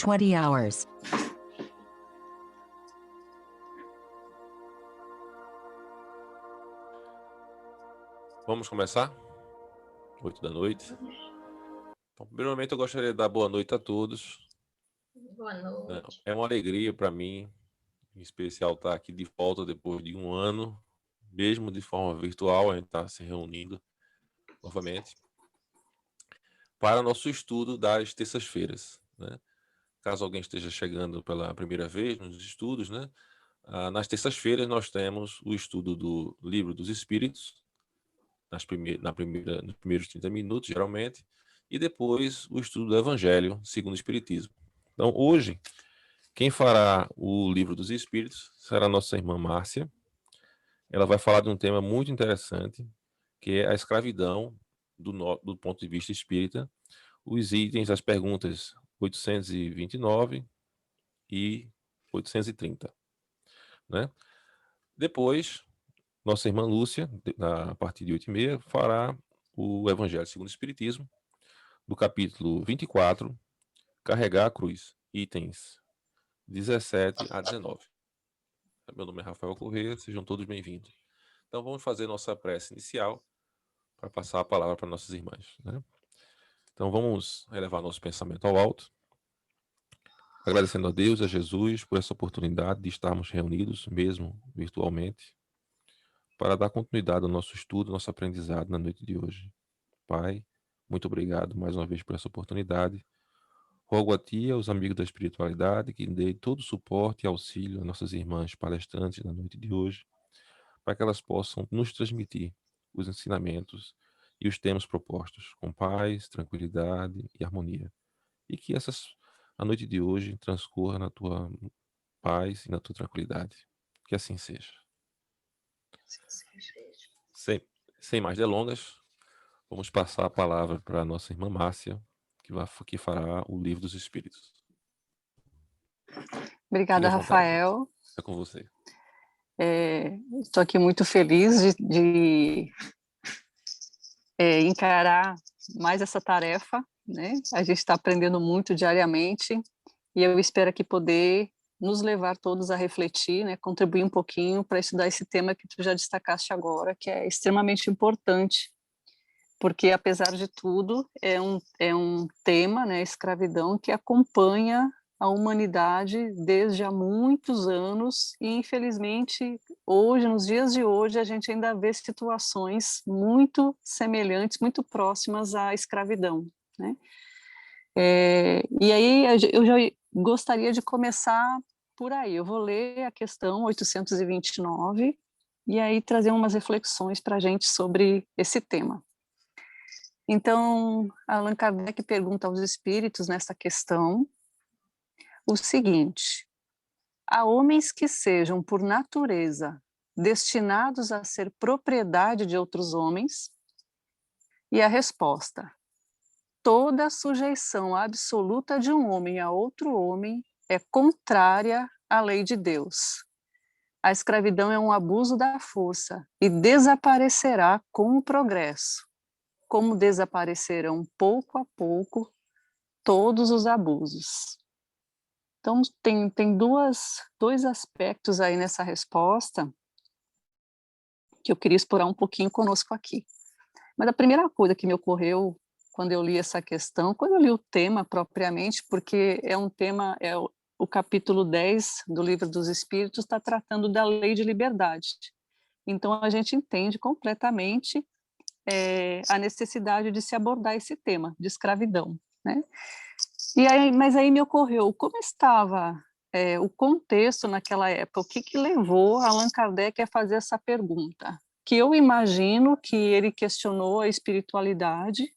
20 hours. Vamos começar? 8 da noite. Então, primeiramente, eu gostaria de dar boa noite a todos. Boa noite. É uma alegria para mim, em especial, estar aqui de volta depois de um ano, mesmo de forma virtual, a gente está se reunindo novamente para nosso estudo das terças-feiras, né? Caso alguém esteja chegando pela primeira vez nos estudos, né? Nas terças-feiras nós temos o estudo do Livro dos Espíritos, nos primeiros 30 minutos, geralmente, e depois o estudo do Evangelho segundo o Espiritismo. Então, hoje, quem fará o Livro dos Espíritos será a nossa irmã Márcia. Ela vai falar de um tema muito interessante, que é a escravidão do ponto de vista espírita, os itens, as perguntas 829 e 830, né? Depois, nossa irmã Lúcia, a partir de 8h30, fará o Evangelho segundo o Espiritismo, do capítulo 24, Carregar a Cruz, itens 17 a 19. Meu nome é Rafael Corrêa, sejam todos bem-vindos. Então vamos fazer nossa prece inicial para passar a palavra para nossas irmãs, né? Então vamos elevar nosso pensamento ao alto, agradecendo a Deus e a Jesus por essa oportunidade de estarmos reunidos, mesmo virtualmente, para dar continuidade ao nosso estudo, nosso aprendizado na noite de hoje. Pai, muito obrigado mais uma vez por essa oportunidade. Rogo a Ti e aos amigos da espiritualidade que dê todo o suporte e auxílio às nossas irmãs palestrantes na noite de hoje, para que elas possam nos transmitir os ensinamentos e os temas propostos com paz, tranquilidade e harmonia. E que a noite de hoje transcorra na Tua paz e na Tua tranquilidade. Que assim seja. Sem mais delongas, vamos passar a palavra para a nossa irmã Márcia, que fará o Livro dos Espíritos. Obrigada, Rafael. É com você. Estou aqui muito feliz de encarar mais essa tarefa, né? A gente está aprendendo muito diariamente e eu espero aqui poder nos levar todos a refletir, né? Contribuir um pouquinho para estudar esse tema que tu já destacaste agora, que é extremamente importante, porque apesar de tudo é um tema, né? Escravidão que acompanha a humanidade desde há muitos anos e, infelizmente, hoje, nos dias de hoje, a gente ainda vê situações muito semelhantes, muito próximas à escravidão, né? E aí eu já gostaria de começar por aí. Eu vou ler a questão 829 e aí trazer umas reflexões para a gente sobre esse tema. Então, Allan Kardec pergunta aos espíritos nessa questão o seguinte: há homens que sejam, por natureza, destinados a ser propriedade de outros homens? E a resposta: toda a sujeição absoluta de um homem a outro homem é contrária à lei de Deus. A escravidão é um abuso da força e desaparecerá com o progresso, como desaparecerão pouco a pouco todos os abusos. Então, tem dois aspectos aí nessa resposta que eu queria explorar um pouquinho conosco aqui. Mas a primeira coisa que me ocorreu quando eu li essa questão, quando eu li o tema propriamente, porque é um tema, o capítulo 10 do Livro dos Espíritos está tratando da lei de liberdade. Então, a gente entende completamente a necessidade de se abordar esse tema de escravidão, né? Mas aí me ocorreu, como estava o contexto naquela época, o que levou Allan Kardec a fazer essa pergunta? Que eu imagino que ele questionou a espiritualidade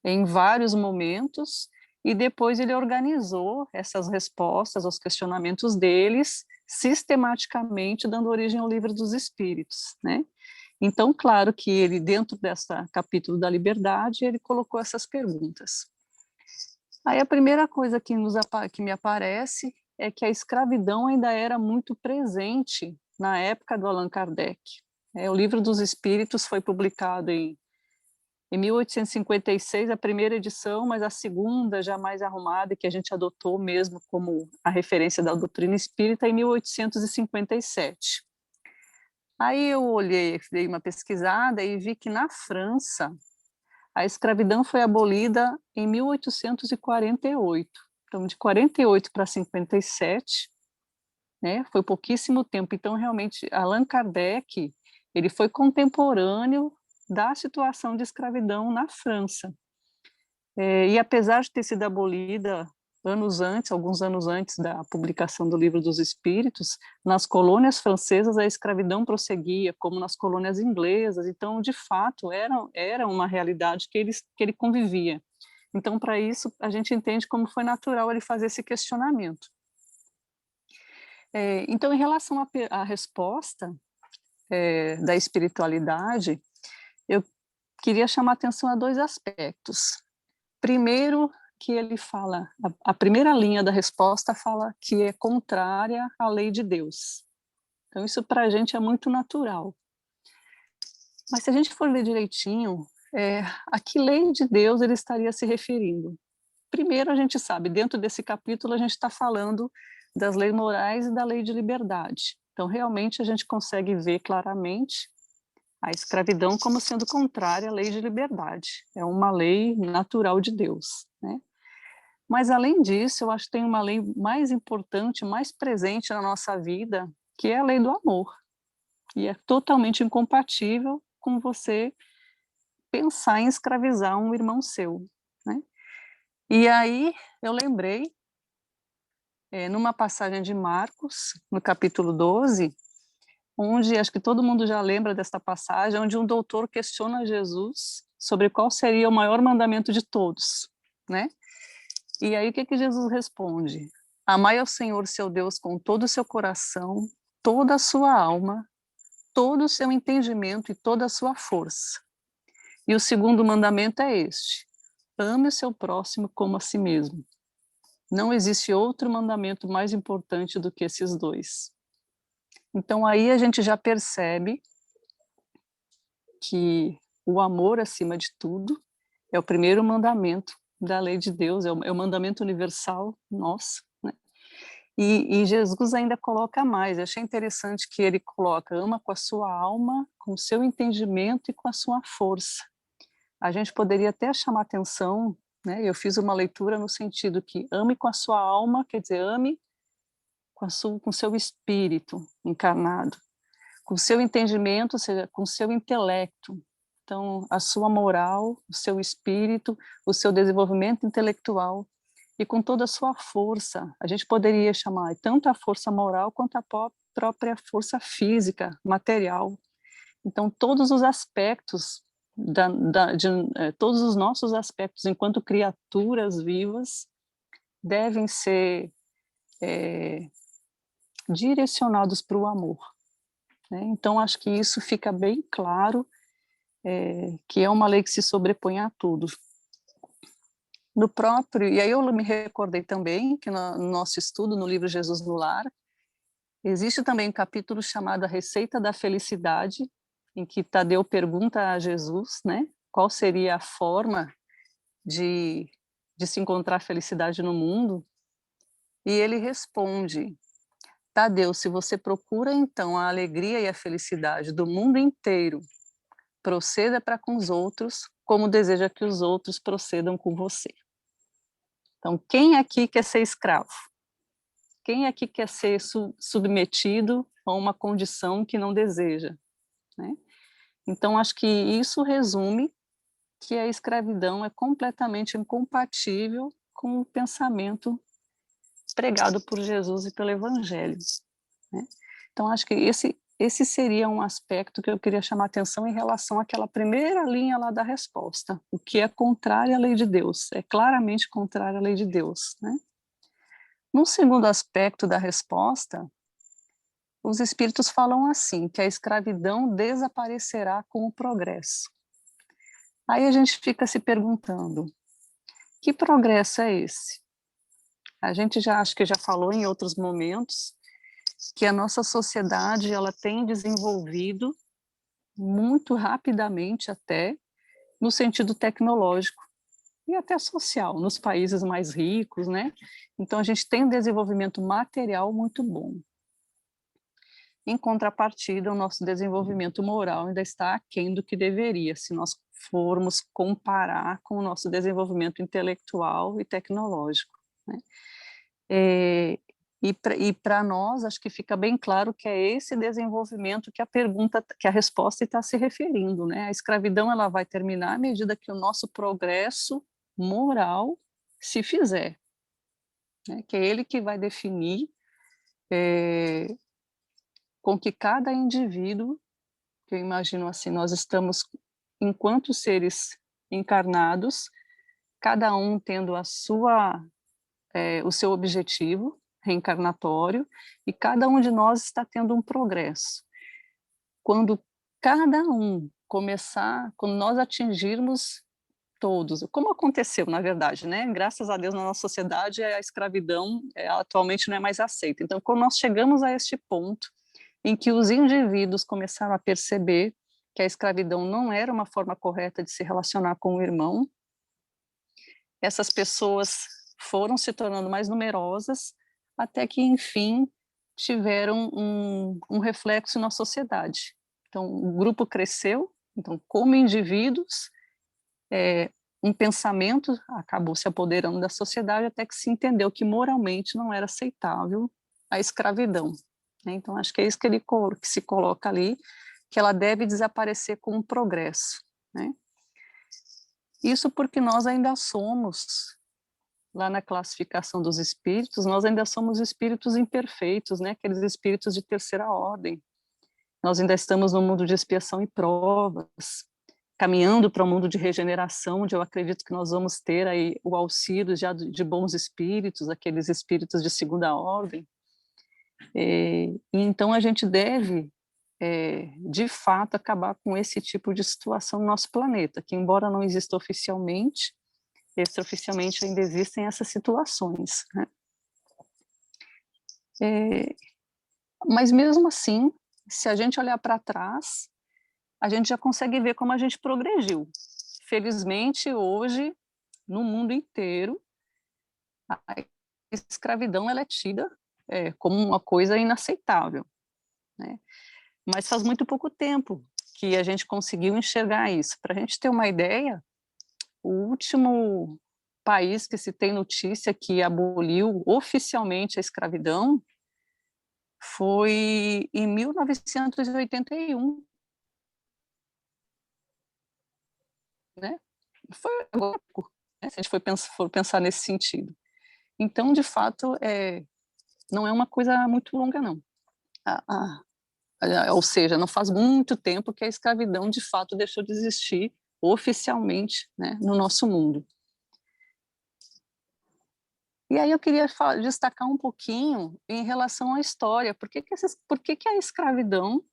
em vários momentos e depois ele organizou essas respostas aos questionamentos deles sistematicamente, dando origem ao Livro dos Espíritos, né? Então, claro que ele, dentro desse capítulo da liberdade, ele colocou essas perguntas. Aí a primeira coisa que me aparece é que a escravidão ainda era muito presente na época do Allan Kardec. O Livro dos Espíritos foi publicado em Em 1856, a primeira edição, mas a segunda, já mais arrumada, que a gente adotou mesmo como a referência da doutrina espírita, em 1857. Aí eu olhei, dei uma pesquisada e vi que na França a escravidão foi abolida em 1848. Então, de 48 para 57, né, foi pouquíssimo tempo. Então, realmente, Allan Kardec, ele foi contemporâneo da situação de escravidão na França. E apesar de ter sido abolida anos antes, alguns anos antes da publicação do Livro dos Espíritos, nas colônias francesas a escravidão prosseguia, como nas colônias inglesas. Então, de fato, era uma realidade que ele convivia. Então, para isso, a gente entende como foi natural ele fazer esse questionamento. Então, em relação à resposta da espiritualidade, eu queria chamar atenção a dois aspectos. Primeiro, que ele fala, a primeira linha da resposta fala que é contrária à lei de Deus. Então, isso para a gente é muito natural. Mas se a gente for ler direitinho, a que lei de Deus ele estaria se referindo? Primeiro, a gente sabe, dentro desse capítulo, a gente está falando das leis morais e da lei de liberdade. Então, realmente, a gente consegue ver claramente a escravidão como sendo contrária à lei de liberdade. É uma lei natural de Deus, né? Mas, além disso, eu acho que tem uma lei mais importante, mais presente na nossa vida, que é a lei do amor. E é totalmente incompatível com você pensar em escravizar um irmão seu, né? E aí, eu lembrei, numa passagem de Marcos, no capítulo 12, onde, acho que todo mundo já lembra desta passagem, onde um doutor questiona Jesus sobre qual seria o maior mandamento de todos, né? E aí, o que Jesus responde? Amai ao Senhor, seu Deus, com todo o seu coração, toda a sua alma, todo o seu entendimento e toda a sua força. E o segundo mandamento é este: ame o seu próximo como a si mesmo. Não existe outro mandamento mais importante do que esses dois. Então, aí a gente já percebe que o amor, acima de tudo, é o primeiro mandamento da lei de Deus, é o mandamento universal nosso, né? E Jesus ainda coloca mais. Eu achei interessante que ele coloca: ama com a sua alma, com o seu entendimento e com a sua força. A gente poderia até chamar atenção, né? Eu fiz uma leitura no sentido que ame com a sua alma, quer dizer, ame com o seu espírito encarnado, com o seu entendimento, ou seja, com o seu intelecto. Então, a sua moral, o seu espírito, o seu desenvolvimento intelectual e com toda a sua força. A gente poderia chamar tanto a força moral quanto a própria força física, material. Então, todos os aspectos, todos os nossos aspectos enquanto criaturas vivas devem ser direcionados para o amor, né? Então, acho que isso fica bem claro, que é uma lei que se sobrepõe a tudo. E aí eu me recordei também que no nosso estudo, no livro Jesus no Lar, existe também um capítulo chamado A Receita da Felicidade, em que Tadeu pergunta a Jesus, né, qual seria a forma de se encontrar felicidade no mundo, e ele responde: Tadeu, se você procura então a alegria e a felicidade do mundo inteiro, proceda para com os outros como deseja que os outros procedam com você. Então, quem aqui quer ser escravo? Quem aqui quer ser submetido a uma condição que não deseja, né? Então, acho que isso resume que a escravidão é completamente incompatível com o pensamento pregado por Jesus e pelo Evangelho, né? Então, acho que esse seria um aspecto que eu queria chamar a atenção em relação àquela primeira linha lá da resposta, o que é contrário à lei de Deus, é claramente contrário à lei de Deus, né? No segundo aspecto da resposta, os espíritos falam assim, que a escravidão desaparecerá com o progresso. Aí a gente fica se perguntando, que progresso é esse? A gente acho que já falou em outros momentos que a nossa sociedade ela tem desenvolvido muito rapidamente até no sentido tecnológico e até social, nos países mais ricos, né? Então, a gente tem um desenvolvimento material muito bom. Em contrapartida, o nosso desenvolvimento moral ainda está aquém do que deveria, se nós formos comparar com o nosso desenvolvimento intelectual e tecnológico, né? E para nós, acho que fica bem claro que é esse desenvolvimento que a resposta está se referindo, né? A escravidão, ela vai terminar à medida que o nosso progresso moral se fizer, né? Que é ele que vai definir com que cada indivíduo, que eu imagino assim, nós estamos, enquanto seres encarnados, cada um tendo o seu objetivo reencarnatório, e cada um de nós está tendo um progresso. Quando cada um quando nós atingirmos todos, como aconteceu, na verdade, né? Graças a Deus, na nossa sociedade, a escravidão atualmente não é mais aceita. Então, quando nós chegamos a este ponto, em que os indivíduos começaram a perceber que a escravidão não era uma forma correta de se relacionar com o irmão, essas pessoas foram se tornando mais numerosas, até que, enfim, tiveram um reflexo na sociedade. Então, o grupo cresceu, então, como indivíduos, um pensamento acabou se apoderando da sociedade, até que se entendeu que moralmente não era aceitável a escravidão. Então, acho que é isso que que se coloca ali, que ela deve desaparecer com o progresso, né? Isso porque nós ainda somos, lá na classificação dos espíritos, nós ainda somos espíritos imperfeitos, né? Aqueles espíritos de terceira ordem. Nós ainda estamos no mundo de expiação e provas, caminhando para um mundo de regeneração, onde eu acredito que nós vamos ter aí o auxílio já de bons espíritos, aqueles espíritos de segunda ordem. E então a gente deve, de fato, acabar com esse tipo de situação no nosso planeta, que embora não exista oficialmente, extraoficialmente ainda existem essas situações, né? Mas mesmo assim, se a gente olhar para trás, a gente já consegue ver como a gente progrediu. Felizmente, hoje, no mundo inteiro, a escravidão ela é tida como uma coisa inaceitável, né? Mas faz muito pouco tempo que a gente conseguiu enxergar isso. Para a gente ter uma ideia, o último país que se tem notícia que aboliu oficialmente a escravidão foi em 1981, né? Foi agora, né? Se a gente for pensar nesse sentido. Então, de fato, não é uma coisa muito longa, não. Ou seja, não faz muito tempo que a escravidão, de fato, deixou de existir oficialmente, né, no nosso mundo. E aí eu queria destacar um pouquinho em relação à história. Por que a escravidão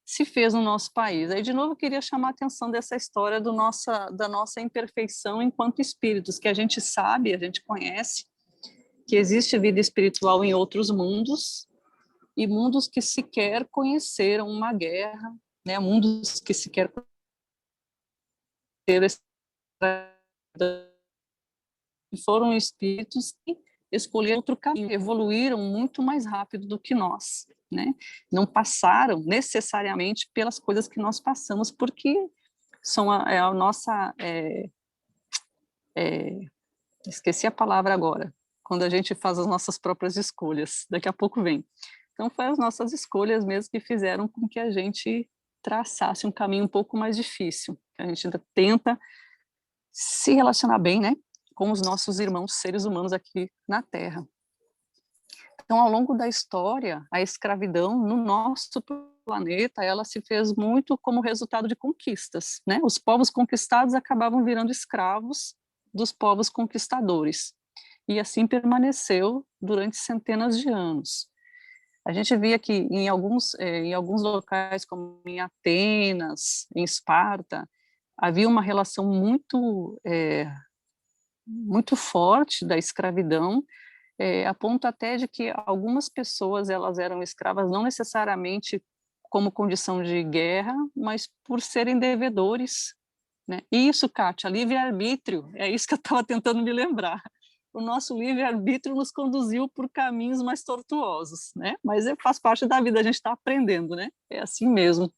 se fez no nosso país? Aí, de novo, eu queria chamar a atenção dessa história da nossa imperfeição enquanto espíritos, que a gente sabe, a gente conhece, que existe vida espiritual em outros mundos, e mundos que sequer conheceram uma guerra, né? Mundos que sequer conheceram foram espíritos que escolheram outro caminho, evoluíram muito mais rápido do que nós, né? Não passaram necessariamente pelas coisas que nós passamos, porque são a nossa... esqueci a palavra agora, quando a gente faz as nossas próprias escolhas, daqui a pouco vem. Então, foi as nossas escolhas mesmo que fizeram com que a gente traçasse um caminho um pouco mais difícil. A gente ainda tenta se relacionar bem, né, com os nossos irmãos seres humanos aqui na Terra. Então, ao longo da história, a escravidão no nosso planeta, ela se fez muito como resultado de conquistas, né? Os povos conquistados acabavam virando escravos dos povos conquistadores. E assim permaneceu durante centenas de anos. A gente via que em alguns locais, como em Atenas, em Esparta, havia uma relação muito forte da escravidão, a ponto até de que algumas pessoas elas eram escravas não necessariamente como condição de guerra, mas por serem devedores né? Isso, Kátia, livre-arbítrio, é isso que eu estava tentando me lembrar. O nosso livre-arbítrio nos conduziu por caminhos mais tortuosos, né? Mas faz parte da vida, a gente está aprendendo, né? É assim mesmo.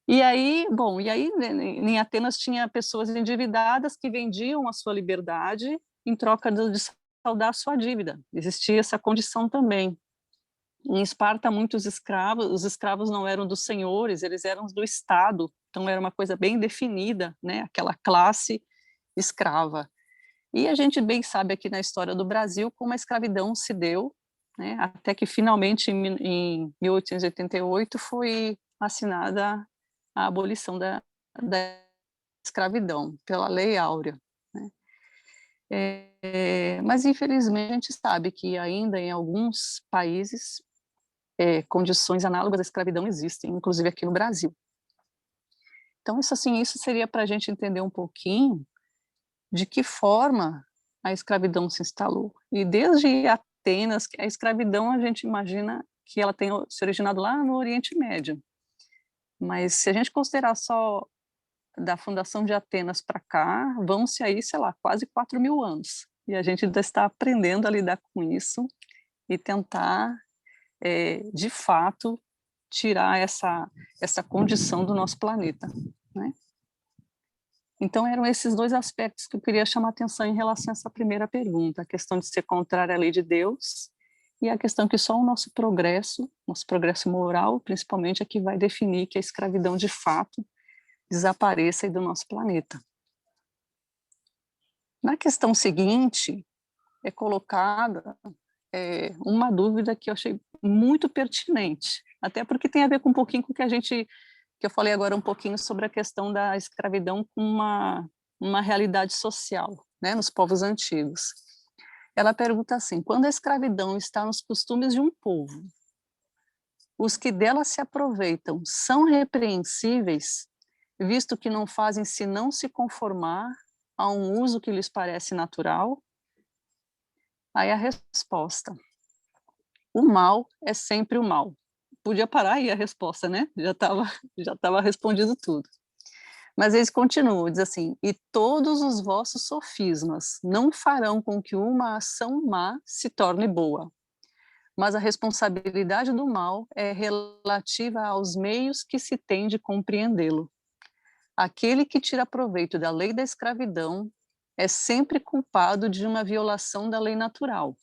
E aí, bom, né, em Atenas tinha pessoas endividadas que vendiam a sua liberdade em troca de saldar a sua dívida. Existia essa condição também. Em Esparta, muitos escravos, os escravos não eram dos senhores, eles eram do Estado, então era uma coisa bem definida, né? Aquela classe escrava. E a gente bem sabe aqui na história do Brasil como a escravidão se deu, né? Até que finalmente em 1888 foi assinada a abolição da escravidão pela Lei Áurea, né? Mas infelizmente a gente sabe que ainda em alguns países condições análogas à escravidão existem, inclusive aqui no Brasil. Então isso assim, isso seria para a gente entender um pouquinho de que forma a escravidão se instalou. E desde Atenas, a escravidão a gente imagina que ela tem se originado lá no Oriente Médio. Mas se a gente considerar só da fundação de Atenas para cá, vão-se aí, sei lá, quase 4.000 anos. E a gente ainda está aprendendo a lidar com isso e tentar, de fato, tirar essa condição do nosso planeta, né? Então, eram esses dois aspectos que eu queria chamar a atenção em relação a essa primeira pergunta, a questão de ser contrária à lei de Deus e a questão que só o nosso progresso moral, principalmente, é que vai definir que a escravidão, de fato, desapareça aí do nosso planeta. Na questão seguinte, é colocada uma dúvida que eu achei muito pertinente, até porque tem a ver com um pouquinho com o que eu falei agora um pouquinho sobre a questão da escravidão com uma realidade social, né, nos povos antigos. Ela pergunta assim: quando a escravidão está nos costumes de um povo, os que dela se aproveitam são repreensíveis, visto que não fazem senão se conformar a um uso que lhes parece natural? Aí a resposta: o mal é sempre o mal. Podia parar aí a resposta, né? Já estava respondido tudo. Mas eles continuam, diz assim: e todos os vossos sofismas não farão com que uma ação má se torne boa, mas a responsabilidade do mal é relativa aos meios que se tem de compreendê-lo. Aquele que tira proveito da lei da escravidão é sempre culpado de uma violação da lei natural.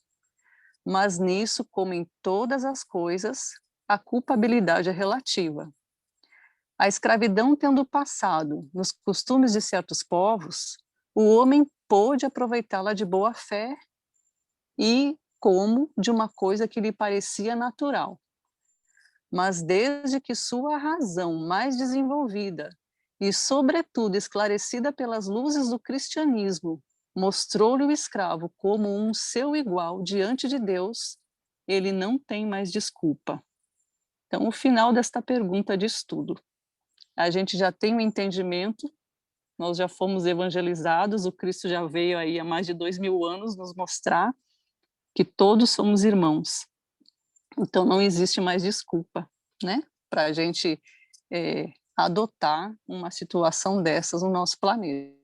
Mas nisso, como em todas as coisas, a culpabilidade é relativa. A escravidão tendo passado nos costumes de certos povos, o homem pôde aproveitá-la de boa fé e como de uma coisa que lhe parecia natural. Mas desde que sua razão mais desenvolvida e, sobretudo, esclarecida pelas luzes do cristianismo, mostrou-lhe o escravo como um seu igual diante de Deus, ele não tem mais desculpa. Então, o final desta pergunta diz tudo. A gente já tem um entendimento, nós já fomos evangelizados, o Cristo já veio aí há mais de 2.000 anos nos mostrar que todos somos irmãos. Então, não existe mais desculpa, né, para a gente adotar uma situação dessas no nosso planeta.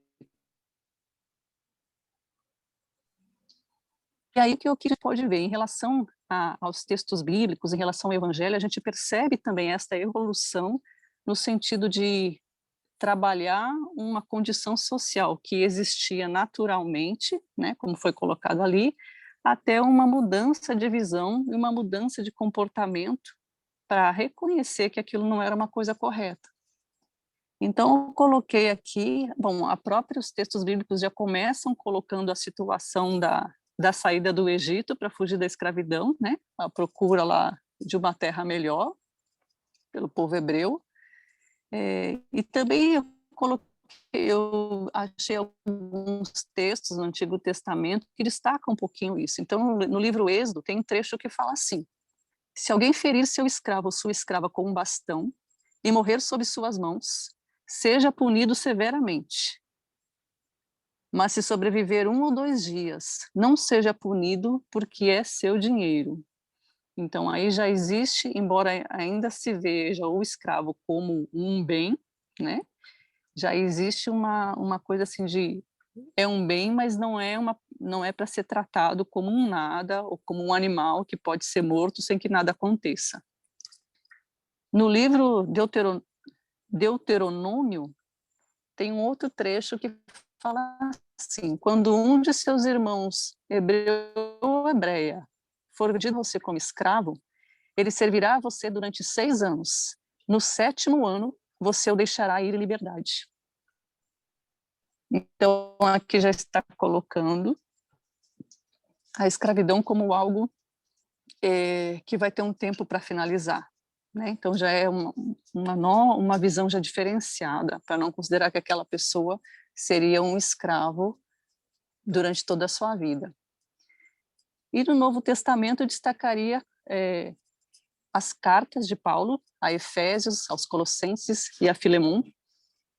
E aí que a gente pode ver, em relação aos textos bíblicos, em relação ao evangelho, a gente percebe também esta evolução no sentido de trabalhar uma condição social que existia naturalmente, né, como foi colocado ali, até uma mudança de visão e uma mudança de comportamento para reconhecer que aquilo não era uma coisa correta. Então, eu coloquei aqui, bom, os textos bíblicos já começam colocando a situação da saída do Egito para fugir da escravidão, né, a procura lá de uma terra melhor pelo povo hebreu. E também eu achei alguns textos no Antigo Testamento que destacam um pouquinho isso. Então, no livro Êxodo, tem um trecho que fala assim: se alguém ferir seu escravo ou sua escrava com um bastão e morrer sob suas mãos, seja punido severamente. Mas se sobreviver 1 ou 2 dias, não seja punido, porque é seu dinheiro. Então, aí já existe, embora ainda se veja o escravo como um bem, né, já existe uma coisa assim de é um bem, mas não é para ser tratado como um nada ou como um animal que pode ser morto sem que nada aconteça. No livro Deuteronômio tem um outro trecho que fala assim: quando um de seus irmãos, hebreu ou hebreia, for vendido a você como escravo, ele servirá a você durante 6 anos. No 7º ano, você o deixará ir em liberdade. Então, aqui já está colocando a escravidão como algo que vai ter um tempo para finalizar. Né? Então, já é uma visão já diferenciada, para não considerar que aquela pessoa seria um escravo durante toda a sua vida. E no Novo Testamento eu destacaria as cartas de Paulo a Efésios, aos Colossenses e a Filemon,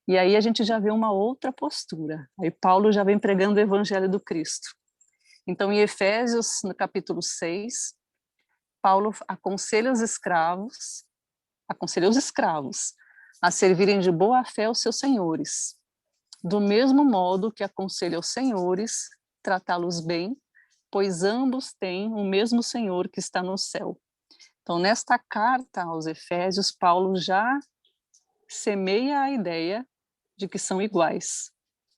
e aí a gente já vê uma outra postura. Aí Paulo já vem pregando o evangelho do Cristo. Então, em Efésios, no capítulo 6, Paulo aconselha os escravos a servirem de boa fé aos seus senhores, do mesmo modo que aconselha aos senhores tratá-los bem, pois ambos têm o mesmo Senhor que está no céu. Então, nesta carta aos Efésios, Paulo já semeia a ideia de que são iguais.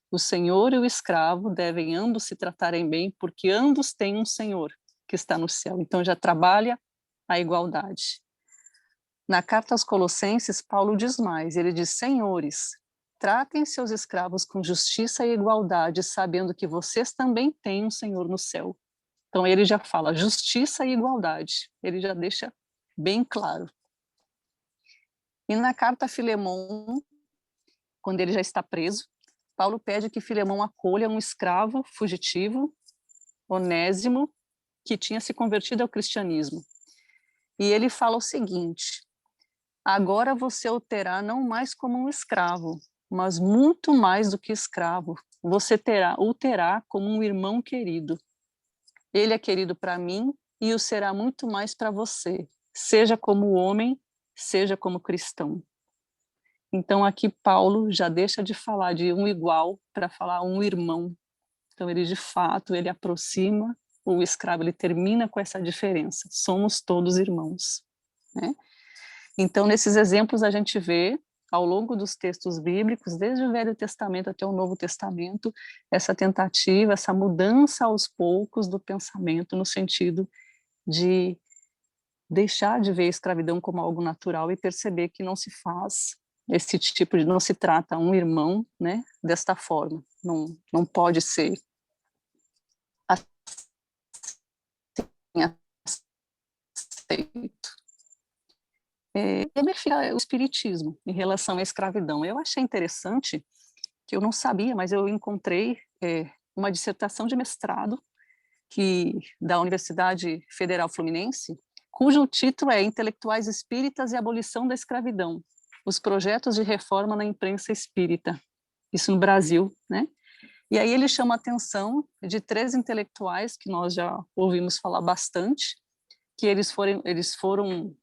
O senhor e o escravo devem ambos se tratarem bem, porque ambos têm um Senhor que está no céu. Então, já trabalha a igualdade. Na carta aos Colossenses, Paulo diz mais, ele diz: senhores, tratem seus escravos com justiça e igualdade, sabendo que vocês também têm um Senhor no céu. Então, ele já fala justiça e igualdade, ele já deixa bem claro. E na carta a Filemon, quando ele já está preso, Paulo pede que Filemon acolha um escravo fugitivo, Onésimo, que tinha se convertido ao cristianismo. E ele fala o seguinte: agora você o terá não mais como um escravo, mas muito mais do que escravo. Você o terá como um irmão querido. Ele é querido para mim e o será muito mais para você, seja como homem, seja como cristão. Então, aqui Paulo já deixa de falar de um igual para falar um irmão. Então, ele de fato, ele aproxima o escravo, ele termina com essa diferença. Somos todos irmãos. Né? Então, nesses exemplos, a gente vê, ao longo dos textos bíblicos, desde o Velho Testamento até o Novo Testamento, essa tentativa, essa mudança aos poucos do pensamento, no sentido de deixar de ver a escravidão como algo natural e perceber que não se faz esse tipo de, não se trata um irmão, né, desta forma, não pode ser assim aceito. O espiritismo em relação à escravidão. Eu achei interessante, que eu não sabia, mas eu encontrei uma dissertação de mestrado da Universidade Federal Fluminense, cujo título é Intelectuais Espíritas e Abolição da Escravidão, os projetos de reforma na imprensa espírita, isso no Brasil, né? E aí ele chama a atenção de 3 intelectuais que nós já ouvimos falar bastante, que eles foram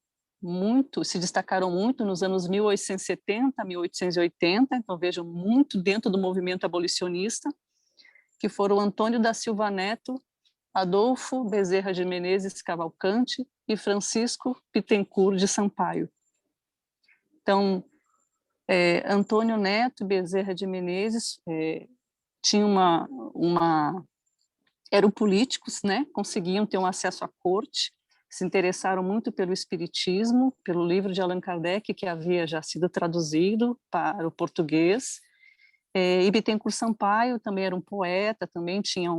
muito, se destacaram muito nos anos 1870, 1880, então vejam, muito dentro do movimento abolicionista, que foram Antônio da Silva Neto, Adolfo Bezerra de Menezes Cavalcante e Francisco Bittencourt de Sampaio. Então, Antônio Neto e Bezerra de Menezes tinham eram políticos, né? Conseguiam ter um acesso à corte, se interessaram muito pelo espiritismo, pelo livro de Allan Kardec, que havia já sido traduzido para o português, e Bittencourt Sampaio também era um poeta, também tinha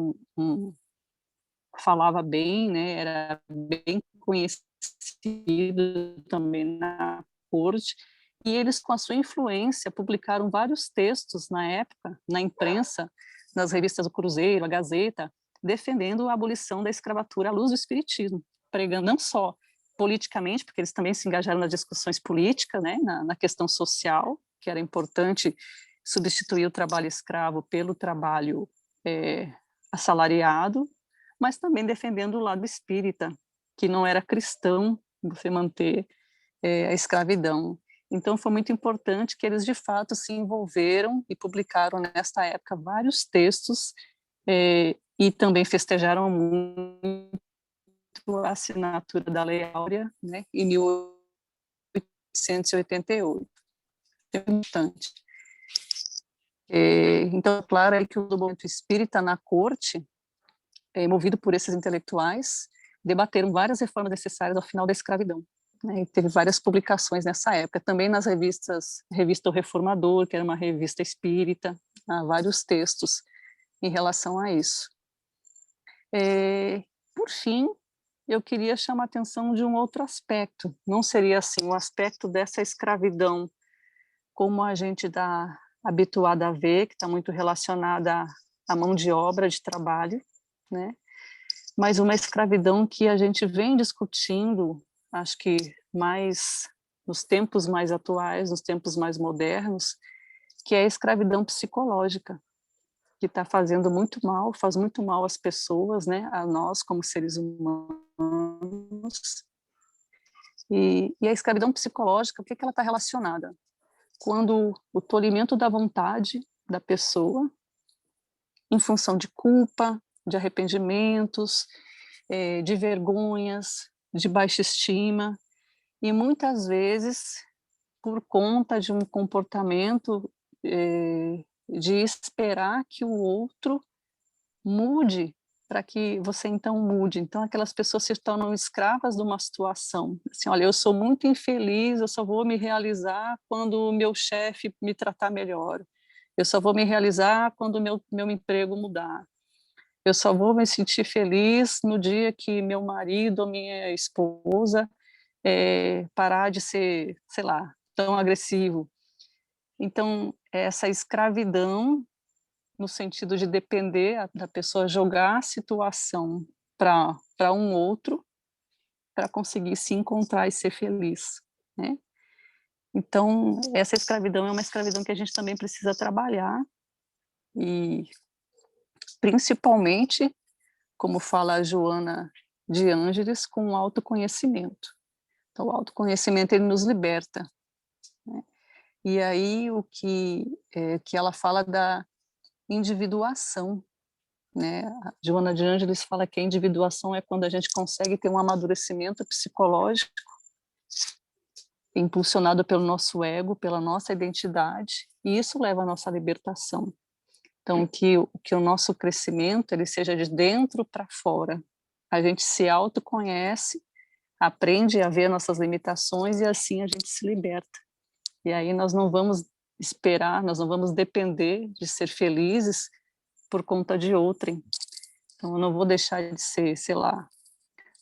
falava bem, né? Era bem conhecido também na corte, e eles, com a sua influência, publicaram vários textos na época, na imprensa, nas revistas do Cruzeiro, a Gazeta, defendendo a abolição da escravatura à luz do espiritismo, pregando não só politicamente, porque eles também se engajaram nas discussões políticas, né, na questão social, que era importante substituir o trabalho escravo pelo trabalho assalariado, mas também defendendo o lado espírita, que não era cristão você manter a escravidão. Então, foi muito importante que eles, de fato, se envolveram e publicaram, nesta época, vários textos, e também festejaram muito a assinatura da Lei Áurea, né, em 1888. É importante. Então, claro, é que o movimento espírita na corte, movido por esses intelectuais, debateram várias reformas necessárias ao final da escravidão. Né, e teve várias publicações nessa época, também nas revista O Reformador, que era uma revista espírita, há vários textos em relação a isso. Por fim, eu queria chamar a atenção de um outro aspecto, não seria assim o aspecto dessa escravidão como a gente está habituado a ver, que está muito relacionada à mão de obra, de trabalho, né? Mas uma escravidão que a gente vem discutindo, acho que mais nos tempos mais atuais, nos tempos mais modernos, que é a escravidão psicológica, que está fazendo muito mal, faz muito mal às pessoas, né, a nós como seres humanos. E a escravidão psicológica, por que ela está relacionada? Quando o tolimento da vontade da pessoa, em função de culpa, de arrependimentos, de vergonhas, de baixa estima, e muitas vezes por conta de um comportamento de esperar que o outro mude para que você então mude. Então aquelas pessoas se tornam escravas de uma situação. Assim, olha, eu sou muito infeliz, eu só vou me realizar quando o meu chefe me tratar melhor. Eu só vou me realizar quando o meu emprego mudar. Eu só vou me sentir feliz no dia que meu marido ou minha esposa parar de ser, sei lá, tão agressivo. Então, essa escravidão, no sentido de depender da pessoa jogar a situação para um outro, para conseguir se encontrar e ser feliz, né? Então, essa escravidão é uma escravidão que a gente também precisa trabalhar, e principalmente, como fala a Joana de Ângeles, com o autoconhecimento. Então, o autoconhecimento, ele nos liberta, né? E aí, que ela fala da individuação, né? A Joana de Ângeles fala que a individuação é quando a gente consegue ter um amadurecimento psicológico impulsionado pelo nosso ego, pela nossa identidade, e isso leva à nossa libertação. Então, que o nosso crescimento ele seja de dentro para fora. A gente se autoconhece, aprende a ver nossas limitações e assim a gente se liberta. E aí nós não vamos esperar, nós não vamos depender de ser felizes por conta de outrem. Então, eu não vou deixar de ser, sei lá,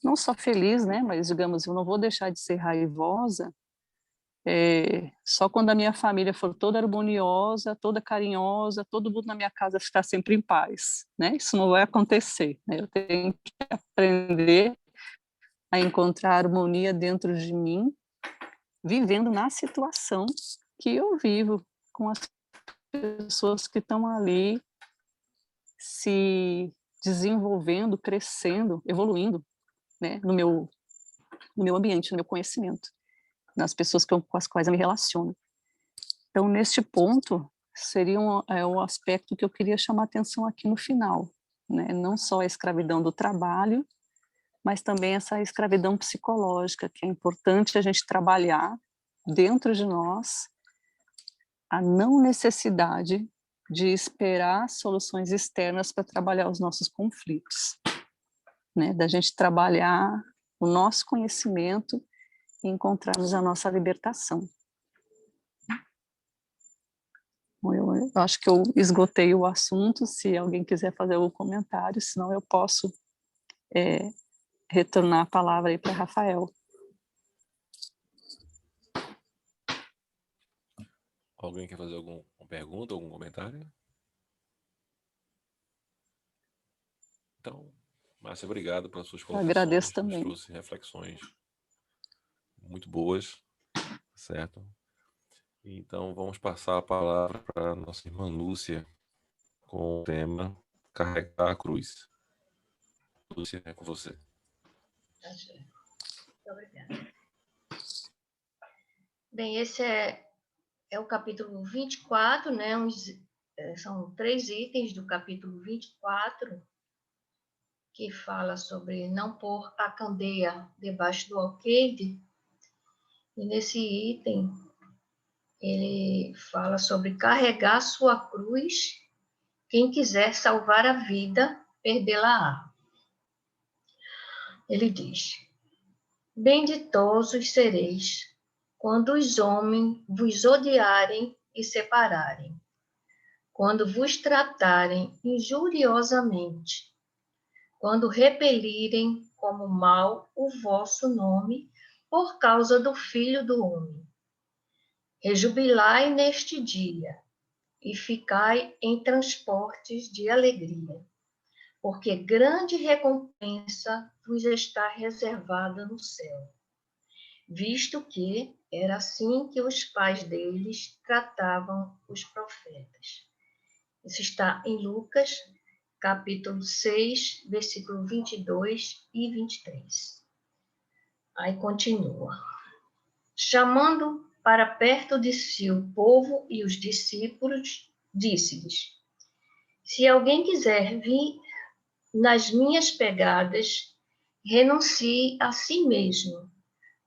não só feliz, né, mas, digamos, eu não vou deixar de ser raivosa só quando a minha família for toda harmoniosa, toda carinhosa, todo mundo na minha casa ficar sempre em paz, né? Isso não vai acontecer, né? Eu tenho que aprender a encontrar harmonia dentro de mim, vivendo na situação que eu vivo, com as pessoas que estão ali se desenvolvendo, crescendo, evoluindo, né, no meu ambiente, no meu conhecimento, nas pessoas com as quais eu me relaciono. Então, neste ponto, seria um aspecto que eu queria chamar atenção aqui no final, né? Não só a escravidão do trabalho, mas também essa escravidão psicológica, que é importante a gente trabalhar dentro de nós, a não necessidade de esperar soluções externas para trabalhar os nossos conflitos, né? Da gente trabalhar o nosso conhecimento e encontrarmos a nossa libertação. Eu acho que eu esgotei o assunto, se alguém quiser fazer algum comentário, senão eu posso retornar a palavra aí para Rafael. Alguém quer fazer alguma pergunta, algum comentário? Então, Márcia, obrigado pelas suas colocações. Agradeço também. Nos trouxe reflexões muito boas, certo? Então, vamos passar a palavra para a nossa irmã Lúcia com o tema Carregar a Cruz. Lúcia, é com você. Muito obrigada. Bem, esse é o capítulo 24, né? São 3 itens do capítulo 24, que fala sobre não pôr a candeia debaixo do alqueire. E nesse item, ele fala sobre carregar sua cruz. Quem quiser salvar a vida, perdê-la-á. Ele diz: benditosos sereis quando os homens vos odiarem e separarem, quando vos tratarem injuriosamente, quando repelirem como mal o vosso nome por causa do Filho do Homem. Rejubilai neste dia e ficai em transportes de alegria, porque grande recompensa vos está reservada no céu, visto que era assim que os pais deles tratavam os profetas. Isso está em Lucas, capítulo 6, versículo 22 e 23. Aí continua. Chamando para perto de si o povo e os discípulos, disse-lhes: se alguém quiser vir nas minhas pegadas, renuncie a si mesmo,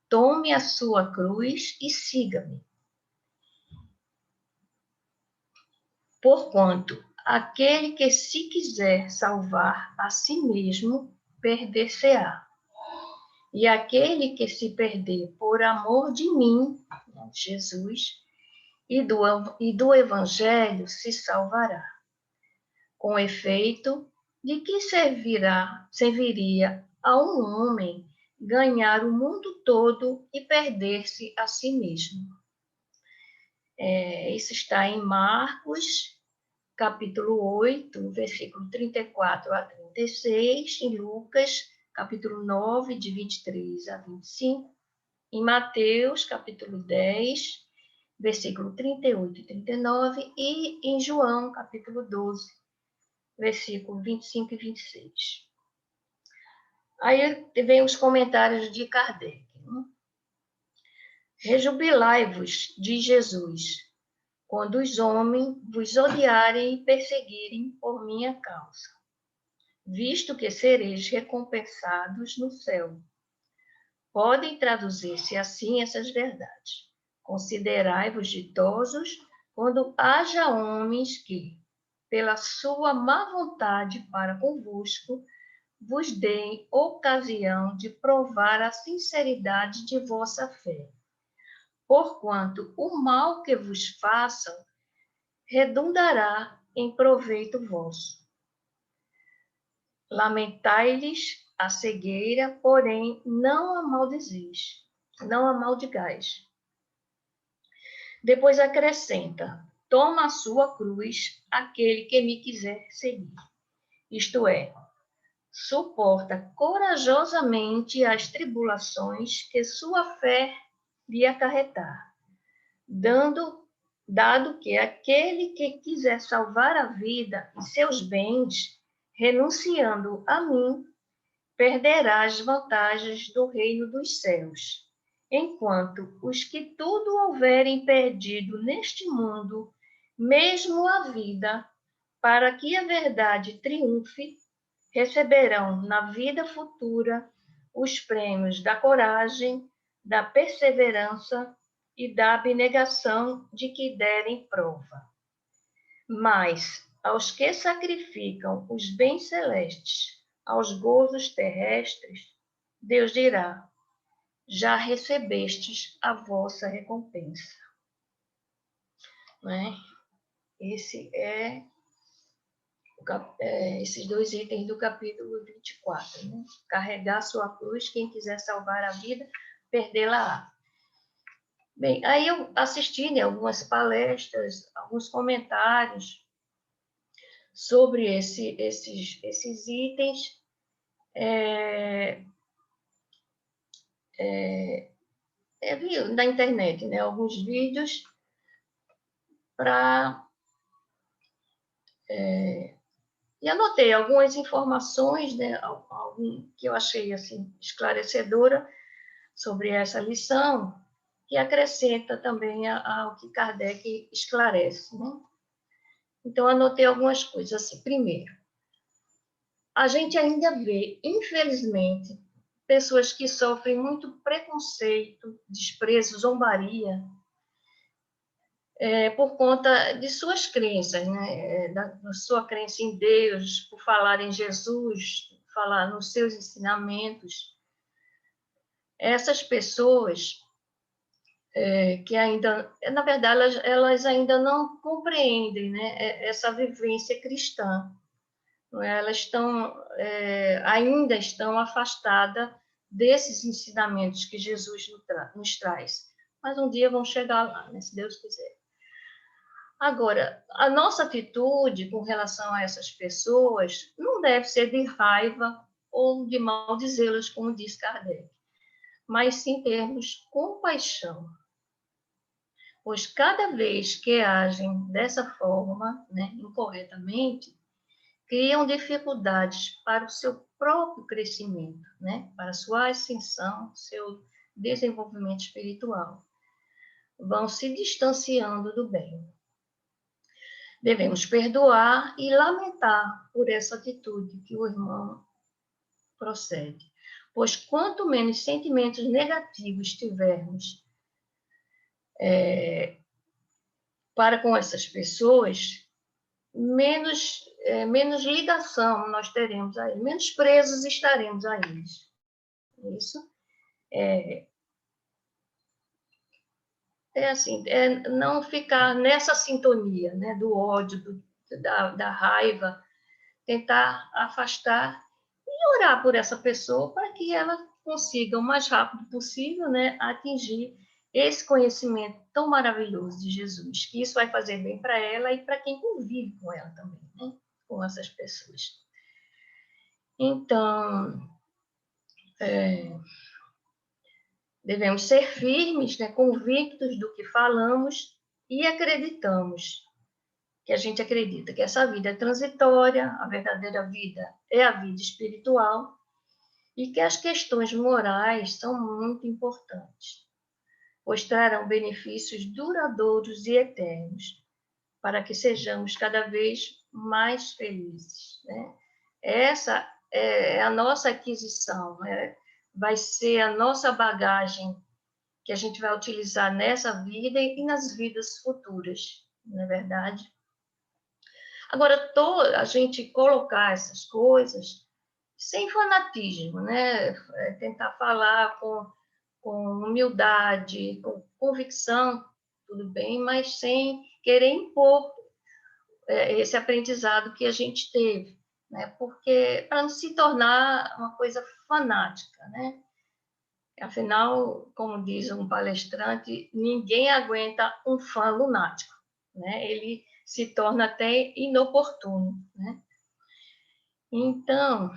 tome a sua cruz e siga-me. Porquanto aquele que se quiser salvar a si mesmo, perder-se-á. E aquele que se perder por amor de mim, Jesus, e do Evangelho, se salvará. Com efeito, de que serviria a um homem ganhar o mundo todo e perder-se a si mesmo? Isso está em Marcos, capítulo 8, versículo 34 a 36, em Lucas, capítulo 9, de 23 a 25, em Mateus, capítulo 10, versículo 38 e 39, e em João, capítulo 12, versículo 25 e 26. Aí vem os comentários de Kardec. Rejubilai-vos, diz Jesus, quando os homens vos odiarem e perseguirem por minha causa, visto que sereis recompensados no céu. Podem traduzir-se assim essas verdades. Considerai-vos ditosos quando haja homens que, pela sua má vontade para convosco, vos deem ocasião de provar a sinceridade de vossa fé. Porquanto o mal que vos façam redundará em proveito vosso. Lamentai-lhes a cegueira, porém não a maldizeis, não a maldigais. Depois acrescenta: toma a sua cruz aquele que me quiser seguir. Isto é, suporta corajosamente as tribulações que sua fé lhe acarretar, dado que aquele que quiser salvar a vida e seus bens, renunciando a mim, perderá as vantagens do reino dos céus, enquanto os que tudo houverem perdido neste mundo, mesmo a vida, para que a verdade triunfe, receberão na vida futura os prêmios da coragem, da perseverança e da abnegação de que derem prova. Mas aos que sacrificam os bens celestes aos gozos terrestres, Deus dirá: já recebestes a vossa recompensa. Né? Esses 2 itens do capítulo 24. Né? Carregar sua cruz, quem quiser salvar a vida, perdê-la-á. Bem, aí eu assisti, né, algumas palestras, alguns comentários sobre esses itens. Vi na internet, né, alguns vídeos e anotei algumas informações, né, que eu achei assim esclarecedora sobre essa lição, que acrescenta também ao que Kardec esclarece, né? Então, anotei algumas coisas assim. Primeiro, a gente ainda vê, infelizmente, pessoas que sofrem muito preconceito, desprezo, zombaria, por conta de suas crenças, né? Da sua crença em Deus, por falar em Jesus, falar nos seus ensinamentos. Essas pessoas que ainda, na verdade, elas ainda não compreendem, né, essa vivência cristã. Elas ainda estão afastadas desses ensinamentos que Jesus nos traz. Mas um dia vão chegar lá, né, se Deus quiser. Agora, a nossa atitude com relação a essas pessoas não deve ser de raiva ou de maldizê-las, como diz Kardec, mas sim termos compaixão. Pois cada vez que agem dessa forma, né, incorretamente, criam dificuldades para o seu próprio crescimento, né, para a sua ascensão, seu desenvolvimento espiritual. Vão se distanciando do bem. Devemos perdoar e lamentar por essa atitude que o irmão procede, pois quanto menos sentimentos negativos tivermos para com essas pessoas, menos ligação nós teremos a eles, menos presos estaremos a eles. Isso assim, não ficar nessa sintonia, né, do ódio, da raiva, tentar afastar e orar por essa pessoa para que ela consiga o mais rápido possível, né, atingir esse conhecimento tão maravilhoso de Jesus, que isso vai fazer bem para ela e para quem convive com ela também, né, com essas pessoas. Então, devemos ser firmes, né, convictos do que falamos e acreditamos, que a gente acredita que essa vida é transitória, a verdadeira vida é a vida espiritual e que as questões morais são muito importantes, pois trarão benefícios duradouros e eternos, para que sejamos cada vez mais felizes, né? Essa é a nossa aquisição, né? Vai ser a nossa bagagem que a gente vai utilizar nessa vida e nas vidas futuras, não é verdade? Agora, a gente colocar essas coisas sem fanatismo, né? Tentar falar com humildade, com convicção, tudo bem, mas sem querer impor esse aprendizado que a gente teve, né? Porque para não se tornar uma coisa fanática, né? Afinal, como diz um palestrante, ninguém aguenta um fã lunático, né? Ele se torna até inoportuno, né? Então,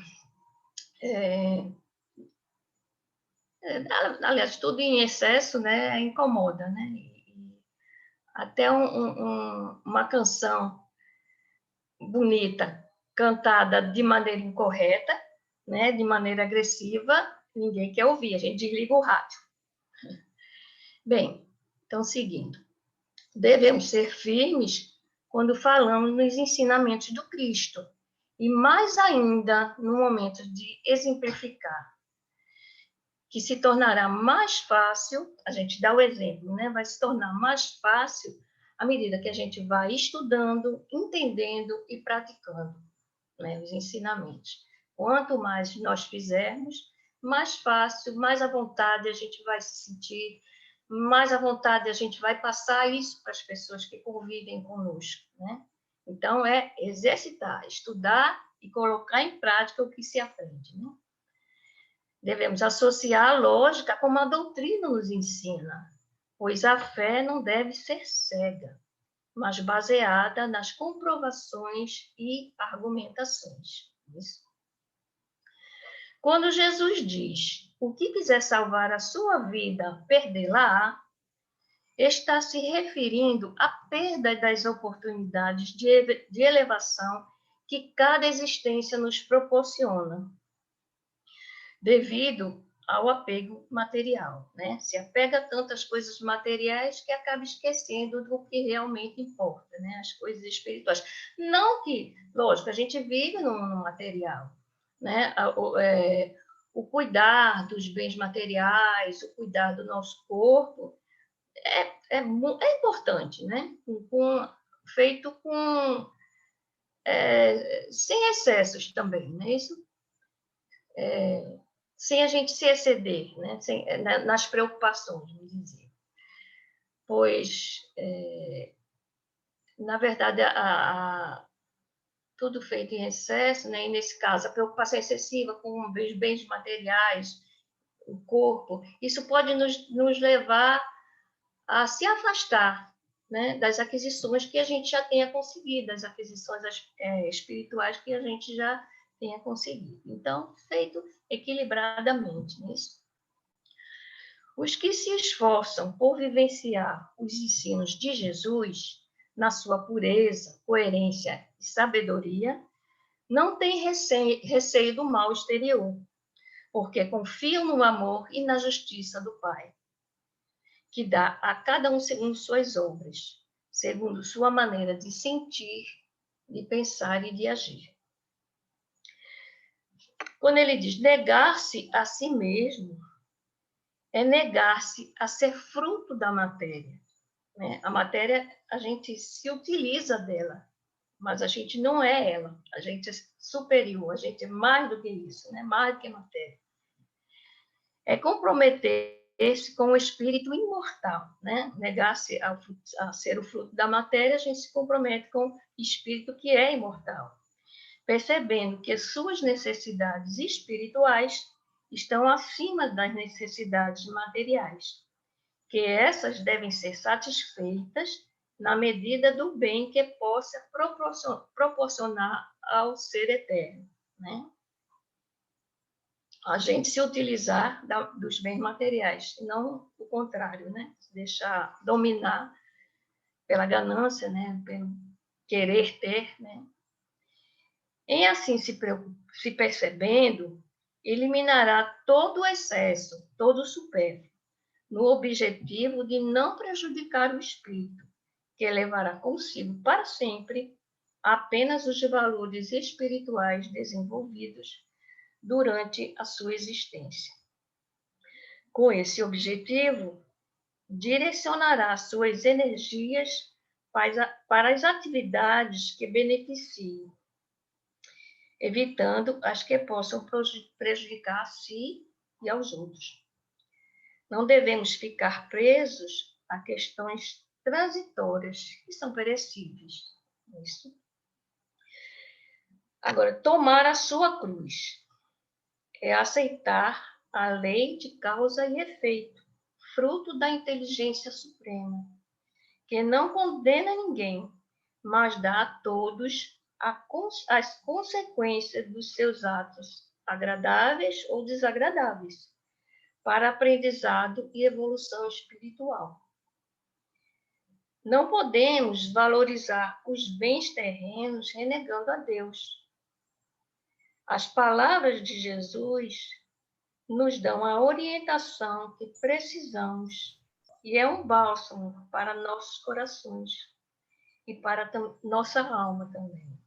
aliás, tudo em excesso, né, incomoda, né? E até uma canção bonita, cantada de maneira incorreta, né, de maneira agressiva, ninguém quer ouvir, a gente desliga o rádio. Bem, então, seguindo. Devemos ser firmes quando falamos nos ensinamentos do Cristo, e mais ainda no momento de exemplificar, que se tornará mais fácil, a gente dá o exemplo, né? Vai se tornar mais fácil à medida que a gente vai estudando, entendendo e praticando, né, os ensinamentos. Quanto mais nós fizermos, mais fácil, mais à vontade a gente vai se sentir, mais à vontade a gente vai passar isso para as pessoas que convivem conosco, né? Então, é exercitar, estudar e colocar em prática o que se aprende, né? Devemos associar a lógica como a doutrina nos ensina, pois a fé não deve ser cega, mas baseada nas comprovações e argumentações. Isso. Quando Jesus diz: "O que quiser salvar a sua vida, perdê-la", está se referindo à perda das oportunidades de elevação que cada existência nos proporciona, devido ao apego material, né? Se apega tanto às coisas materiais que acaba esquecendo do que realmente importa, né? As coisas espirituais. Não que, lógico, a gente vive no material, né? O cuidar dos bens materiais, o cuidar do nosso corpo é importante, né? Feito com sem excessos também, né? Isso sem a gente se exceder, né? Nas preocupações, vamos dizer. Pois, na verdade, tudo feito em excesso, né? E nesse caso, a preocupação excessiva com os bens materiais, o corpo, isso pode nos levar a se afastar, né? Das aquisições que a gente já tenha conseguido, das aquisições espirituais que a gente já tenha conseguido. Então, feito equilibradamente nisso. Os que se esforçam por vivenciar os ensinos de Jesus, na sua pureza, coerência e sabedoria, não têm receio do mal exterior, porque confiam no amor e na justiça do Pai, que dá a cada um segundo suas obras, segundo sua maneira de sentir, de pensar e de agir. Quando ele diz negar-se a si mesmo, é negar-se a ser fruto da matéria, né? A matéria, a gente se utiliza dela, mas a gente não é ela. A gente é superior, a gente é mais do que isso, né? Mais do que matéria. É comprometer-se com o espírito imortal, né? Negar-se a ser o fruto da matéria, a gente se compromete com o espírito que é imortal, percebendo que suas necessidades espirituais estão acima das necessidades materiais, que essas devem ser satisfeitas na medida do bem que possa proporcionar ao ser eterno, né? A gente se utilizar dos bens materiais, não o contrário, né? Se deixar dominar pela ganância, né? Pelo querer ter, né? Em assim se percebendo, eliminará todo o excesso, todo o supérfluo, no objetivo de não prejudicar o espírito, que levará consigo para sempre apenas os valores espirituais desenvolvidos durante a sua existência. Com esse objetivo, direcionará suas energias para as atividades que beneficiem, evitando as que possam prejudicar a si e aos outros. Não devemos ficar presos a questões transitórias que são perecíveis. Isso. Agora, tomar a sua cruz é aceitar a lei de causa e efeito, fruto da inteligência suprema, que não condena ninguém, mas dá a todos as consequências dos seus atos, agradáveis ou desagradáveis, para aprendizado e evolução espiritual. Não podemos valorizar os bens terrenos renegando a Deus. As palavras de Jesus nos dão a orientação que precisamos e é um bálsamo para nossos corações e para nossa alma também.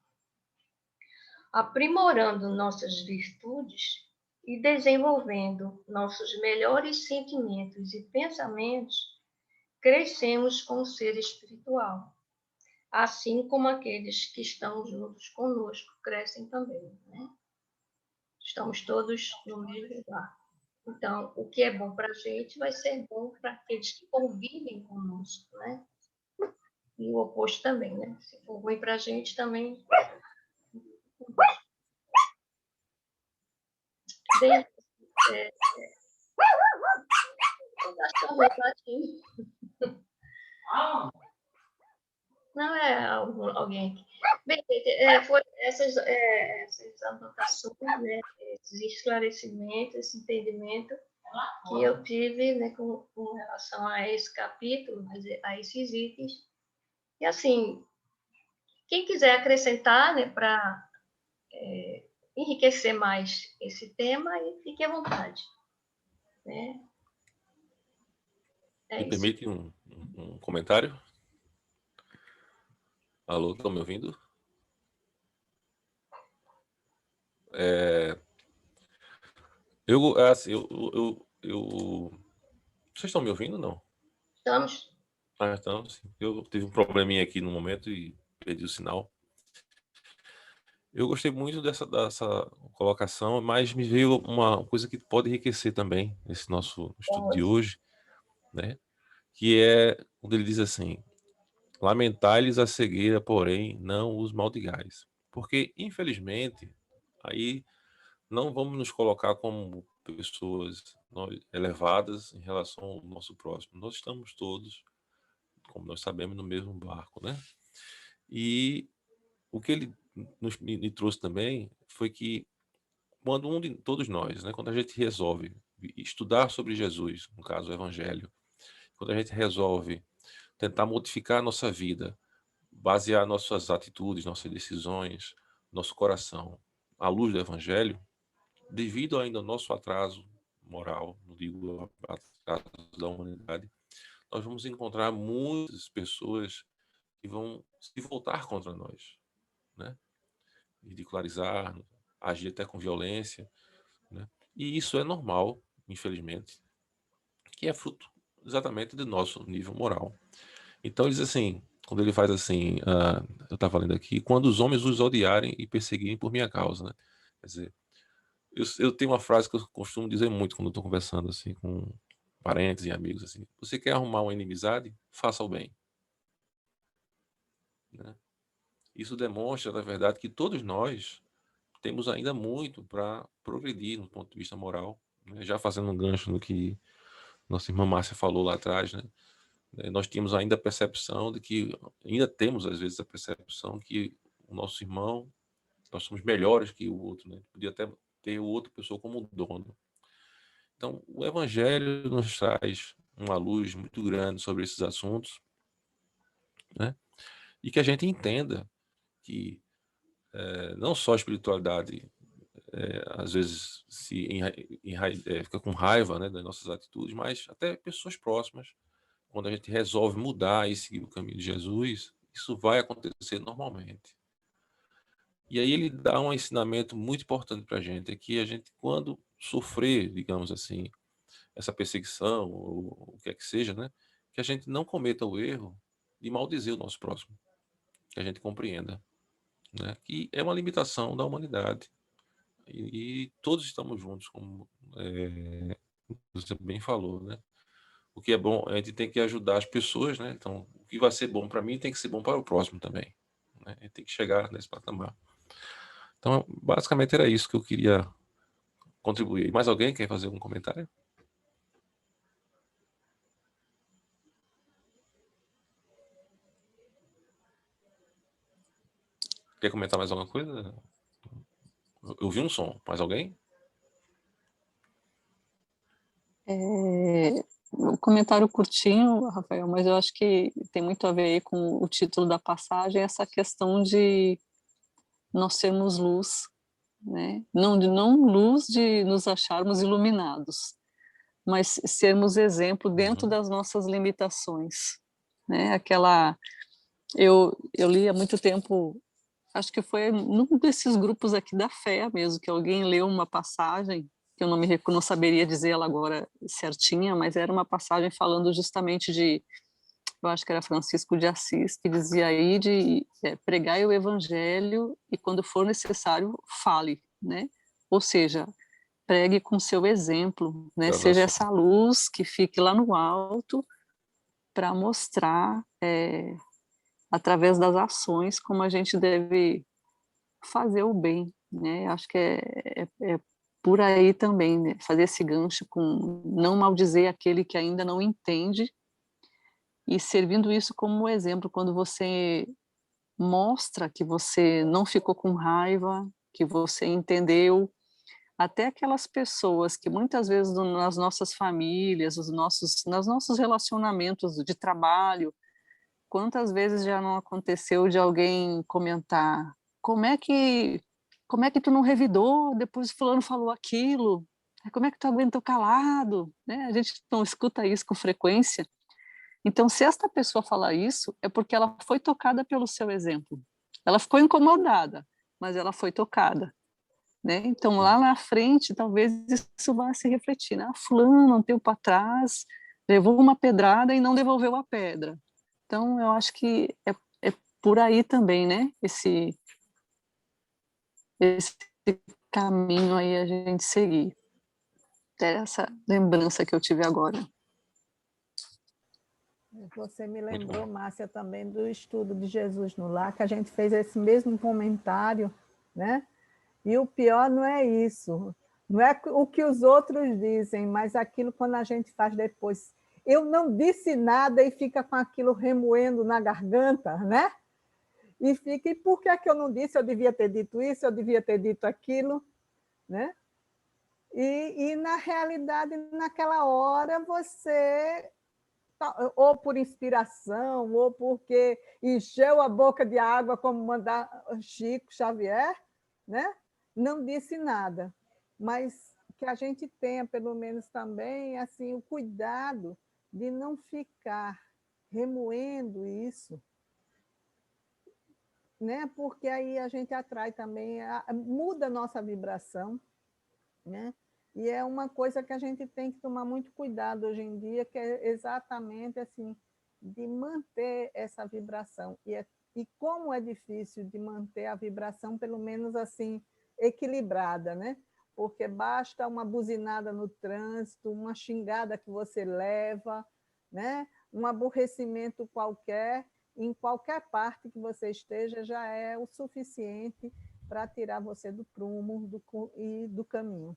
Aprimorando nossas virtudes e desenvolvendo nossos melhores sentimentos e pensamentos, crescemos como ser espiritual, assim como aqueles que estão juntos conosco crescem também, né? Estamos todos no mesmo lugar. Então, o que é bom para a gente vai ser bom para aqueles que convivem conosco, né? E o oposto também, né? Se for ruim para a gente, também. Não é alguém aqui. Bem, foi essas anotações, né? Esses esclarecimentos, esse entendimento que eu tive, né, com relação a esse capítulo, a esses itens. E, assim, quem quiser acrescentar, né, para enriquecer mais esse tema, fique à vontade. né? Me É isso. permite um comentário? Alô, estão me ouvindo? Assim, vocês estão me ouvindo, não? Estamos. Ah, então, sim. Eu tive um probleminha aqui no momento e perdi o sinal. Eu gostei muito dessa colocação, mas me veio uma coisa que pode enriquecer também esse nosso estudo de hoje, né? Que é quando ele diz assim: lamentai-lhes a cegueira, porém não os maldigais. Porque, infelizmente, aí não vamos nos colocar como pessoas elevadas em relação ao nosso próximo. Nós estamos todos, como nós sabemos, no mesmo barco, né? E o que ele me trouxe também foi que quando todos nós, né, quando a gente resolve estudar sobre Jesus, no caso o Evangelho, quando a gente resolve tentar modificar a nossa vida, basear nossas atitudes, nossas decisões, nosso coração à luz do Evangelho, devido ainda ao nosso atraso moral, não digo atraso da humanidade, nós vamos encontrar muitas pessoas que vão se voltar contra nós, né? Ridicularizar, agir até com violência, né? E isso é normal, infelizmente, que é fruto exatamente do nosso nível moral. Então, ele diz assim, quando ele faz assim, eu estava lendo aqui, quando os homens os odiarem e perseguirem por minha causa, né? Quer dizer, eu tenho uma frase que eu costumo dizer muito quando estou conversando assim com parentes e amigos assim: você quer arrumar uma inimizade? Faça o bem, né? Isso demonstra, na verdade, que todos nós temos ainda muito para progredir no ponto de vista moral, né? Já fazendo um gancho no que nossa irmã Márcia falou lá atrás, né? Nós tínhamos ainda a percepção de que, ainda temos às vezes a percepção que o nosso irmão, nós somos melhores que o outro, né? Podia até ter o outra pessoa como dono. Então, o Evangelho nos traz uma luz muito grande sobre esses assuntos, né? E que a gente entenda que não só a espiritualidade às vezes fica com raiva, né, das nossas atitudes, mas até pessoas próximas, quando a gente resolve mudar e seguir o caminho de Jesus, isso vai acontecer normalmente. E aí ele dá um ensinamento muito importante para a gente, é que a gente, quando sofrer, digamos assim, essa perseguição, ou o que é que seja, né, que a gente não cometa o erro de maldizer o nosso próximo, que a gente compreenda, né, que é uma limitação da humanidade. E todos estamos juntos, como você bem falou, né? O que é bom, a gente tem que ajudar as pessoas, né? Então, o que vai ser bom para mim tem que ser bom para o próximo também, né? A gente tem que chegar nesse patamar. Então, basicamente era isso que eu queria contribuir. Mais alguém quer fazer algum comentário? Quer comentar mais alguma coisa? Eu vi um som. Mais alguém? Um comentário curtinho, Rafael, mas eu acho que tem muito a ver aí com o título da passagem, essa questão de nós sermos luz, né? Não luz de nos acharmos iluminados, mas sermos exemplo dentro das nossas limitações, né? Eu li há muito tempo, acho que foi num desses grupos aqui da fé mesmo, que alguém leu uma passagem que eu não saberia dizer ela agora certinha, mas era uma passagem falando justamente de, eu acho que era Francisco de Assis, que dizia aí de pregai o evangelho e quando for necessário, fale, né? Ou seja, pregue com seu exemplo, né? Das Seja ações. essa luz que fique lá no alto para mostrar, através das ações, como a gente deve fazer o bem, né? Acho que é por aí também, né? Fazer esse gancho com não maldizer aquele que ainda não entende e servindo isso como exemplo quando você mostra que você não ficou com raiva, que você entendeu, até aquelas pessoas que muitas vezes nas nossas famílias, nos nossos relacionamentos de trabalho, quantas vezes já não aconteceu de alguém comentar: como é que tu não revidou depois fulano falou aquilo? Como é que tu aguentou calado? Né? A gente não escuta isso com frequência. Então, se esta pessoa falar isso, é porque ela foi tocada pelo seu exemplo. Ela ficou incomodada, mas ela foi tocada. Né? Então, lá na frente, talvez isso vá se refletir. Né? Fulano, um tempo atrás, levou uma pedrada e não devolveu a pedra. Então, eu acho que é por aí também, né? Esse caminho aí a gente seguir. Até essa lembrança que eu tive agora. Você me lembrou, Márcia, também do estudo de Jesus no Lar, que a gente fez esse mesmo comentário, né? E o pior não é isso, não é o que os outros dizem, mas aquilo quando a gente faz depois. Eu não disse nada e fica com aquilo remoendo na garganta, né? E fica, e por que é que eu não disse? Eu devia ter dito isso, eu devia ter dito aquilo, né? E na realidade, naquela hora, você, ou por inspiração, ou porque encheu a boca de água, como manda Chico Xavier, né? Não disse nada, mas que a gente tenha, pelo menos também, assim, o cuidado de não ficar remoendo isso, né? Porque aí a gente atrai também, muda a nossa vibração, né? E é uma coisa que a gente tem que tomar muito cuidado hoje em dia, que é exatamente assim, de manter essa vibração. E como é difícil de manter a vibração, pelo menos assim, equilibrada, né? Porque basta uma buzinada no trânsito, uma xingada que você leva, né? Um aborrecimento qualquer, em qualquer parte que você esteja, já é o suficiente para tirar você do prumo e do caminho.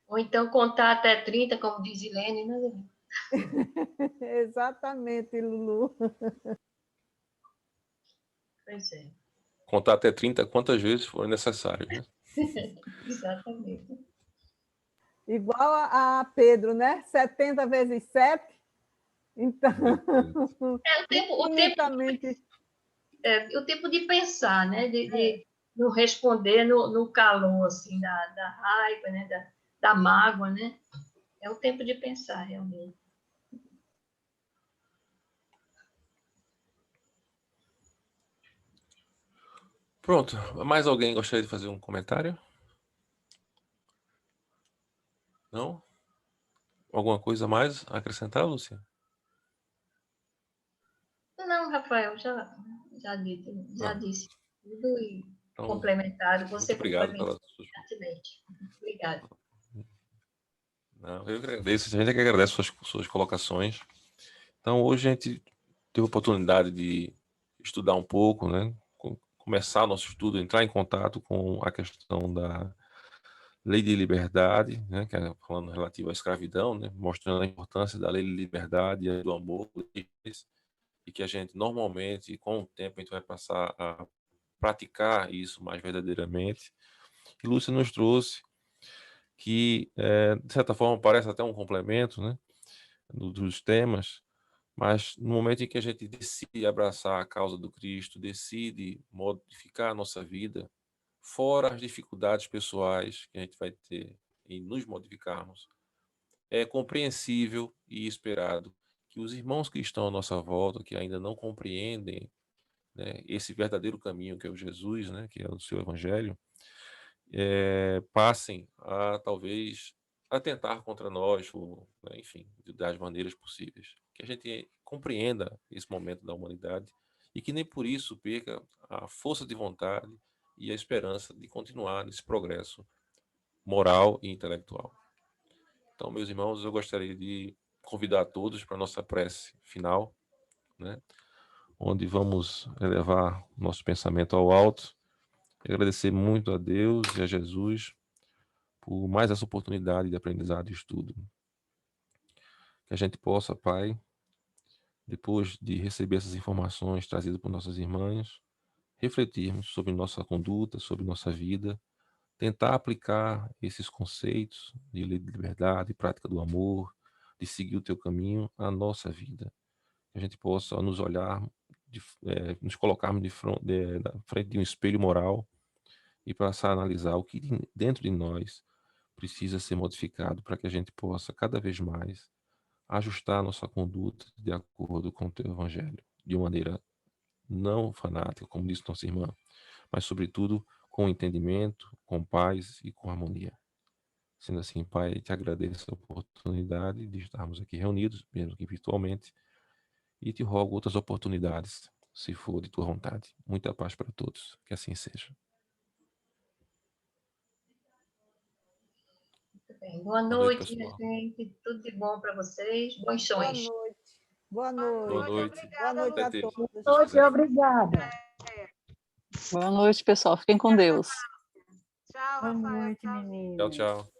Ou então contar até 30, como diz Ilene, né? Exatamente, Lulu. Pois é. Contar até 30 quantas vezes for necessário, né? Exatamente. Igual a Pedro, né? 70 vezes 7. Então, o tempo de pensar, né? De não responder no calor, assim, da raiva, né? Da mágoa, né? É o tempo de pensar, realmente. Pronto. Mais alguém gostaria de fazer um comentário? Não? Alguma coisa mais a acrescentar, Lúcia? Não, Rafael, já disse tudo e então, complementar. Você complementou exatamente. Obrigada. Não, eu agradeço, a gente é que agradece suas colocações. Então, hoje a gente teve a oportunidade de estudar um pouco, né? Começar nosso estudo, entrar em contato com a questão da lei de liberdade, né? Que é falando relativo à escravidão, né? Mostrando a importância da lei de liberdade e do amor, e que a gente normalmente, com o tempo, a gente vai passar a praticar isso mais verdadeiramente. E Lúcia nos trouxe que, de certa forma, parece até um complemento, né? Dos temas, mas no momento em que a gente decide abraçar a causa do Cristo, decide modificar a nossa vida, fora as dificuldades pessoais que a gente vai ter em nos modificarmos, é compreensível e esperado que os irmãos que estão à nossa volta, que ainda não compreendem, né, esse verdadeiro caminho que é o Jesus, né, que é o seu Evangelho, passem a talvez atentar contra nós, ou, né, enfim, das maneiras possíveis. Que a gente compreenda esse momento da humanidade e que nem por isso perca a força de vontade e a esperança de continuar nesse progresso moral e intelectual. Então, meus irmãos, eu gostaria de convidar todos para a nossa prece final, né, onde vamos elevar nosso pensamento ao alto e agradecer muito a Deus e a Jesus por mais essa oportunidade de aprendizado e estudo. Que a gente possa, Pai, depois de receber essas informações trazidas por nossas irmãs, refletirmos sobre nossa conduta, sobre nossa vida, tentar aplicar esses conceitos de lei de liberdade, prática do amor, de seguir o teu caminho à nossa vida. Que a gente possa nos olhar, nos colocarmos na frente de um espelho moral e passar a analisar o que dentro de nós precisa ser modificado para que a gente possa cada vez mais ajustar a nossa conduta de acordo com o teu evangelho, de uma maneira não fanática, como disse nossa irmã, mas sobretudo com entendimento, com paz e com harmonia. Sendo assim, Pai, te agradeço a oportunidade de estarmos aqui reunidos, mesmo que virtualmente, e te rogo outras oportunidades, se for de tua vontade. Muita paz para todos, que assim seja. Muito bem. Boa Boa noite, noite, minha pessoal. gente. Tudo de bom para vocês. Bons Boa sonhos. noite. Boa Boa noite. noite. Boa noite Até a terça, todos. se Deus Noite, quiser. obrigada. Boa noite, pessoal. Fiquem com Deus. Tchau, Boa Rafael. noite, Tchau, meninas. Tchau, tchau.